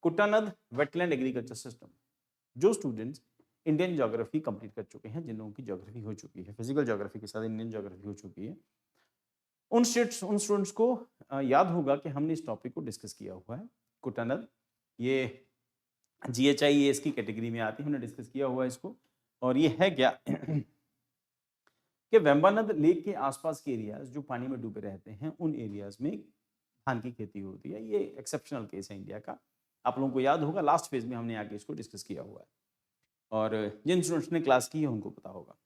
कुट्टानद wetland agriculture system. जो students Indian geography complete कर चुके हैं, जिन लोगों की ज्योग्राफी हो चुकी है, फिजिकल ज्योग्राफी के साथ इंडियन ज्योग्राफी हो चुकी है, उन स्टूडेंट्स को याद होगा कि हमने इस टॉपिक को डिस्कस किया हुआ है। कुट्टानद ये GHIAS की कैटेगरी में आती है, हमने डिस्कस किया हुआ है इसको। और ये है क्या कि वेम्बानद लेक के आसपास के एरियाज जो पानी में डूबे रहते हैं, उन एरियाज में धान की खेती होती है। ये एक्सेप्शनल केस है इंडिया का। आप लोगों को याद होगा लास्ट फेज में हमने आगे इसको डिस्कस किया हुआ है, और जिन स्टूडेंट्स ने क्लास की है उनको पता होगा।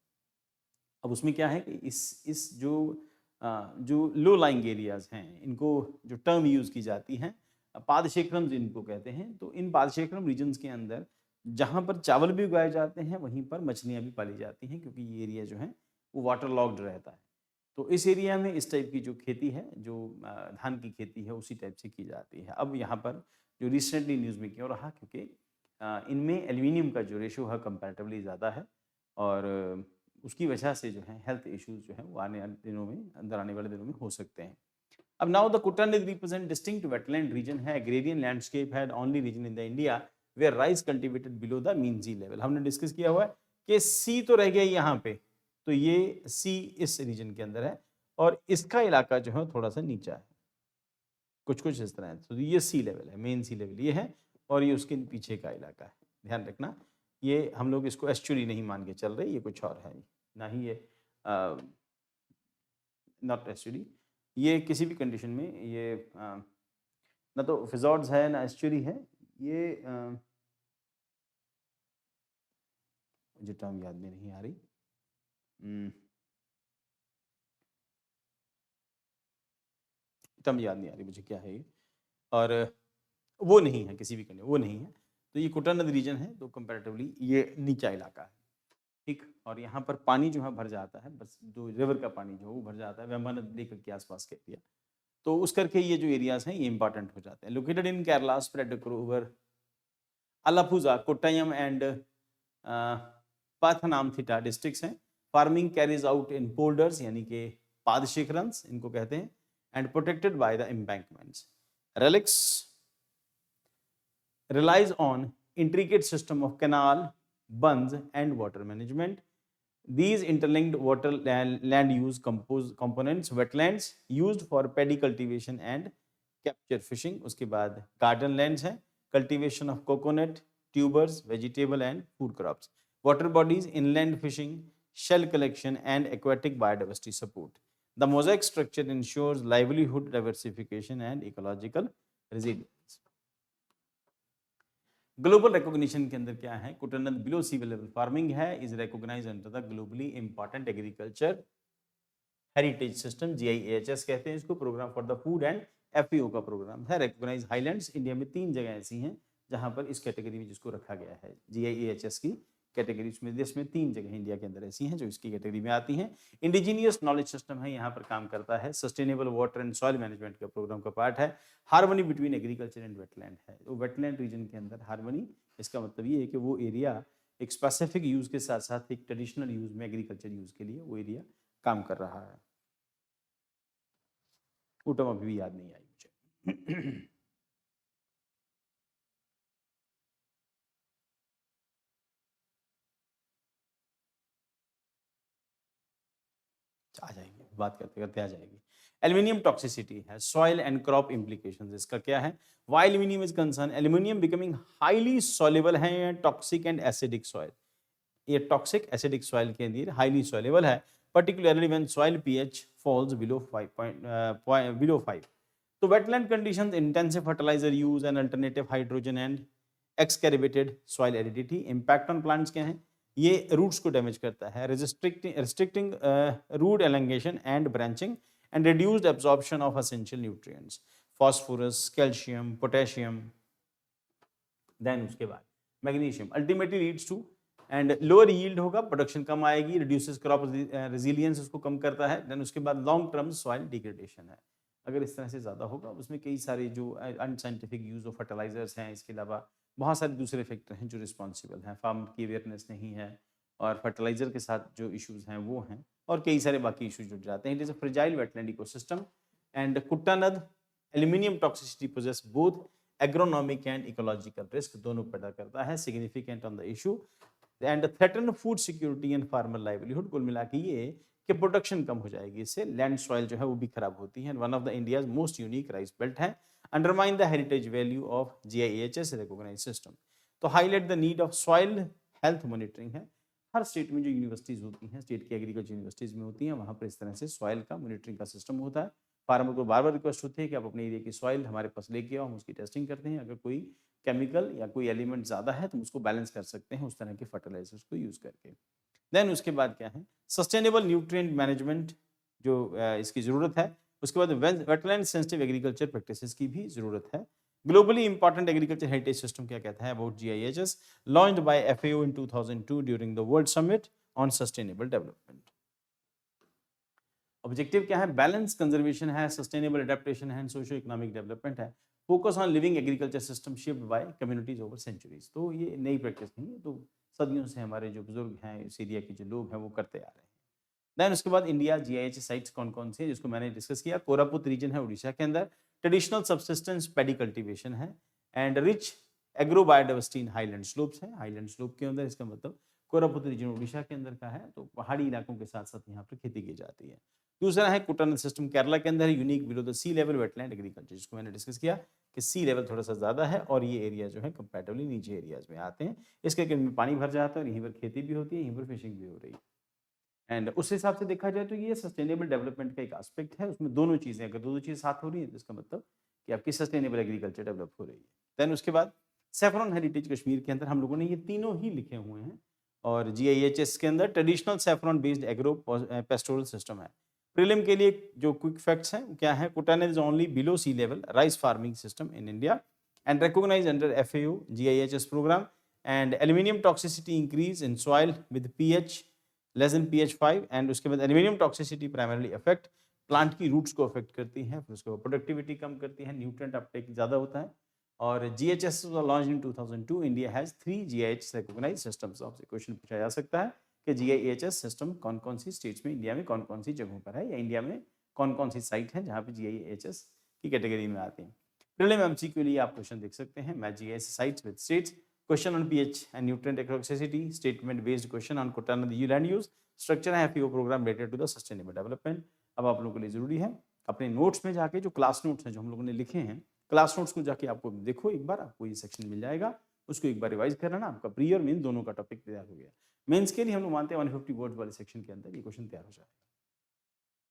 अब उसमें क्या है कि इस जो लो लाइंग एरियाज हैं, इनको जो टर्म यूज़ की जाती हैं पादक्षेत्रम जिनको कहते हैं, तो इन पादक्षेत्रम रीजन्स के अंदर जहाँ पर चावल भी उगाए जाते हैं, वहीं पर मछलियाँ भी पाली जाती हैं, क्योंकि ये एरिया जो है वो वाटर लॉक्ड रहता है। तो इस एरिया में इस टाइप की जो खेती है, जो धान की खेती है, उसी टाइप से की जाती है। अब यहाँ पर जो रिसेंटली न्यूज़ में क्यों रहा, क्योंकि इनमें एल्यूमिनियम का जो रेशो है कंपैरेटिवली ज़्यादा है, और उसकी वजह से जो है हेल्थ इश्यूज जो है वो आने वाले दिनों में, अंदर आने वाले दिनों में हो सकते हैं। अब now the Kuttanad represent distinct wetland region है, एग्रेरियन लैंडस्केप है, only region in the India where rice cultivated below the mean sea level. हमने डिस्कस किया हुआ है कि सी तो रह गया यहाँ पे, तो ये सी इस रीजन के अंदर है, और इसका इलाका जो है थोड़ा सा नीचा है, कुछ कुछ इस तरह है। तो ये सी लेवल है, मेन सी लेवल ये है, और ये उसके पीछे का इलाका है। ध्यान रखना, ये हम लोग इसको एस्चुरी नहीं मान के चल रहे, ये कुछ और है, ना ही ये नॉट एस्चुरी। ये किसी भी कंडीशन में ये ना तो फिजॉर्ड्स है ना एस्चुरी है, ये मुझे टर्म याद में नहीं आ रही। टर्म याद नहीं आ रही मुझे क्या है ये, और वो नहीं है किसी भी कंडीशन, वो नहीं है। तो ये कुट्टानद रीजन है, तो कंपैरेटिवली ये नीचा इलाका है, ठीक। और यहाँ पर पानी जो है भर जाता है, बस जो रिवर का पानी जो है वो भर जाता है वेम्बानद लेक के आसपास के एरिया, तो उस करके ये जो एरियाज हैं ये इंपॉर्टेंट हो जाते हैं। Located in Kerala, spread over Alappuzha, Kottayam and Pathanamthitta districts हैं। फार्मिंग कैरीज आउट इन पोल्डर्स, यानी कि पादशिखरंस इनको कहते हैं, and protected by the embankments. Relics relies on intricate system of canal, bunds and water management. These interlinked water land use components wetlands used for paddy cultivation and capture fishing. उसके बाद garden lands हैं, cultivation of coconut, tubers, vegetable and food crops. Water bodies, inland fishing, shell collection and aquatic biodiversity support. The mosaic structure ensures livelihood diversification and ecological resilience. Global recognition के अंदर क्या है, Kuttanad below sea level farming है, is recognised under the globally important agriculture heritage system, GIAHS कहते हैं इसको, programme for the food and FAO का programme है। रिकॉग्नाइज हाईलैंड्स इंडिया में 3 जगह ऐसी हैं जहां पर इस कैटेगरी में जिसको रखा गया है GIAHS की कैटेगरी में, देश में 3 जगह इंडिया के अंदर ऐसी हैं जो इसकी कैटेगरी में आती हैं। इंडिजीनियस नॉलेज सिस्टम है, यहाँ पर काम करता है। Sustainable water and soil management का प्रोग्राम का पार्ट है। Harmony between agriculture and wetland है, तो वेटलैंड रीजन के अंदर हार्मनी, इसका मतलब ये है कि वो एरिया एक स्पेसिफिक यूज के साथ साथ एक ट्रेडिशनल यूज में, एग्रीकल्चर यूज के लिए वो एरिया काम कर रहा है। टर्म अभी भी याद नहीं आई मुझे। आ जाएगी, बात करते करते आ जाएगी। एल्यूमिनियम टॉक्सिसिटी है, सॉइल एंड क्रॉप इंप्लीकेशंस, इसका क्या है? Why aluminium is concern, aluminium becoming highly soluble है टॉक्सिक एंड एसिडिक सॉइल। ये टॉक्सिक एसिडिक सॉइल के अंदर हाईली सॉल्युबल है, particularly when soil pH falls below 5. तो wetland conditions, intensive fertilizer use and alternative hydrogen and excavated soil aridity. Impact on plants क्या है? ये roots को damage करता है, restricting root elongation and branching and reduced absorption of essential nutrients, phosphorus, calcium, potassium, then उसके बाद magnesium. Ultimately leads to and lower yield होगा, production कम आएगी, रिड्यूसेस क्रॉप रेजिलियंस उसको कम करता है, देन उसके बाद लॉन्ग टर्म सॉइल डिग्रेडेशन है। अगर इस तरह से ज़्यादा होगा, उसमें कई सारे जो अनसाइंटिफिक यूज ऑफ फर्टिलाइजर्स हैं, इसके अलावा बहुत सारे दूसरे फैक्टर हैं जो रिस्पॉन्सिबल हैं, फार्म की अवेयरनेस नहीं है, और फर्टिलाइजर के साथ जो इशूज़ हैं वो हैं, और कई सारे बाकी इशूज जुड़ जाते हैं। It is a fragile wetland ecosystem and Kuttanad aluminium toxicity poses both agronomic and ecological risk दोनों पैदा करता है, significant on the issue and threaten food security and farmer livelihood. कुल मिला के ये कि प्रोडक्शन कम हो जाएगी, इससे लैंड सॉइल जो है वो भी खराब होती है। One of the India's most unique rice belt है, undermine the heritage value of GIHS recognised system. तो highlight the need of soil health monitoring है। हर स्टेट में जो यूनिवर्सिटीज होती हैं, स्टेट की एग्रीकल्चर यूनिवर्सिटीज में होती हैं, वहाँ पर इस तरह से सॉइल का मॉनिटरिंग का सिस्टम होता है। फार्मर को बार बार रिक्वेस्ट होती है कि आप अपने एरिया की सॉइल हमारे पास लेके आओ, हम उसकी टेस्टिंग करते हैं, अगर कोई केमिकल या कोई एलिमेंट ज़्यादा है तो हम उसको बैलेंस कर सकते हैं उस तरह के फर्टिलाइजर्स को यूज़ करके। देन उसके बाद क्या है, सस्टेनेबल न्यूट्रिएंट मैनेजमेंट जो इसकी ज़रूरत है। उसके बाद वेटलैंड सेंसिटिव एग्रीकल्चर प्रैक्टिसेस की भी ज़रूरत है। Globally important agriculture heritage system क्या कहता है about GIHS, launched by FAO in 2002 during the world summit on sustainable development. Objective क्या है, बैलेंस कंजर्वेशन है, सस्टेनेबल एडेप्टेशन है, सोशियो इकोनॉमिक डेवलपमेंट है, focus on living agriculture system shaped by communities over centuries. तो ये नई practice नहीं है, तो सदियों से हमारे जो बुजुर्ग हैं, इस एरिया के जो लोग हैं वो करते आ रहे हैं। देन उसके बाद इंडिया GIHS साइट्स कौन कौन सी है जिसको मैंने डिस्कस किया। कोरापुट रीजन है उड़ीसा के अंदर, ट्रेडिशनल सबसिस्टेंस पैडी कल्टीवेशन है and rich agro biodiversity in highland slopes है। हाईलैंड स्लोप के अंदर, इसका मतलब कोरापुट रीजन उड़ीसा के अंदर का है, तो पहाड़ी इलाकों के साथ साथ यहाँ पर खेती की जाती है। दूसरा है कुटानल सिस्टम केरला के अंदर, unique below the sea level wetland agriculture, जिसको मैंने डिस्कस किया कि सी लेवल थोड़ा सा ज़्यादा है और ये एरिया जो है कंपैरेटिवली नीचे एरियाज में आते हैं। इसके में पानी भर जाता है और यहीं पर खेती भी होती है, यहीं पर फिशिंग भी हो रही है। एंड उस हिसाब से देखा जाए तो ये सस्टेनेबल डेवलपमेंट का एक एस्पेक्ट है, उसमें दोनों चीज़ें, अगर दो चीज़ साथ हो रही है तो इसका मतलब कि आपकी सस्टेनेबल एग्रीकल्चर डेवलप हो रही है। देन उसके बाद सेफ्रॉन हेरिटेज कश्मीर के अंदर हम लोगों ने ये तीनों ही लिखे हुए हैं, और GIHS के अंदर traditional saffron based agro pastoral system है। प्रीलिम के लिए जो क्विक फैक्ट्स हैं क्या है, Kuttanad is only below sea level rice farming system in India and recognised under FAO GIHS programme and aluminium toxicity increase in soil with pH less than pH 5 and उसके बाद aluminium toxicity primarily affect plant की roots को affect करती है, फिर उसके बाद productivity कम करती है, न्यूट्रिएंट अपटेक ज़्यादा होता है। और GHS launch in 2002, India has 3 GIHS recognised systems. आपसे क्वेश्चन पूछा जा सकता है कि GIHS सिस्टम कौन कौन सी स्टेट्स में, इंडिया में कौन कौन सी जगहों पर है, या इंडिया में कौन कौन सी साइट है जहाँ पे GIHS की कैटेगरी में आते हैं। प्रीलिम MCQ के लिए आप क्वेश्चन देख सकते हैं, match GIHS sites with states, question on pH and nutrient toxicity, statement based question on Kuttanad land use, structure है FAO programme related to the sustainable development. अब आप लोगों के लिए जरूरी है अपने नोट्स में जाके जो क्लास नोट्स हैं जो हम लोगों ने लिखे हैं, क्लास नोट्स को जाके आपको देखो एक बार, आपको ये सेक्शन मिल जाएगा, उसको एक बार रिवाइज कर लेना, आपका प्री और मेन दोनों का टॉपिक तैयार हो गया। मेंस के लिए हम लोग मानते हैं 150 वर्ड्स वाले सेक्शन के अंदर ये क्वेश्चन तैयार हो जाएगा।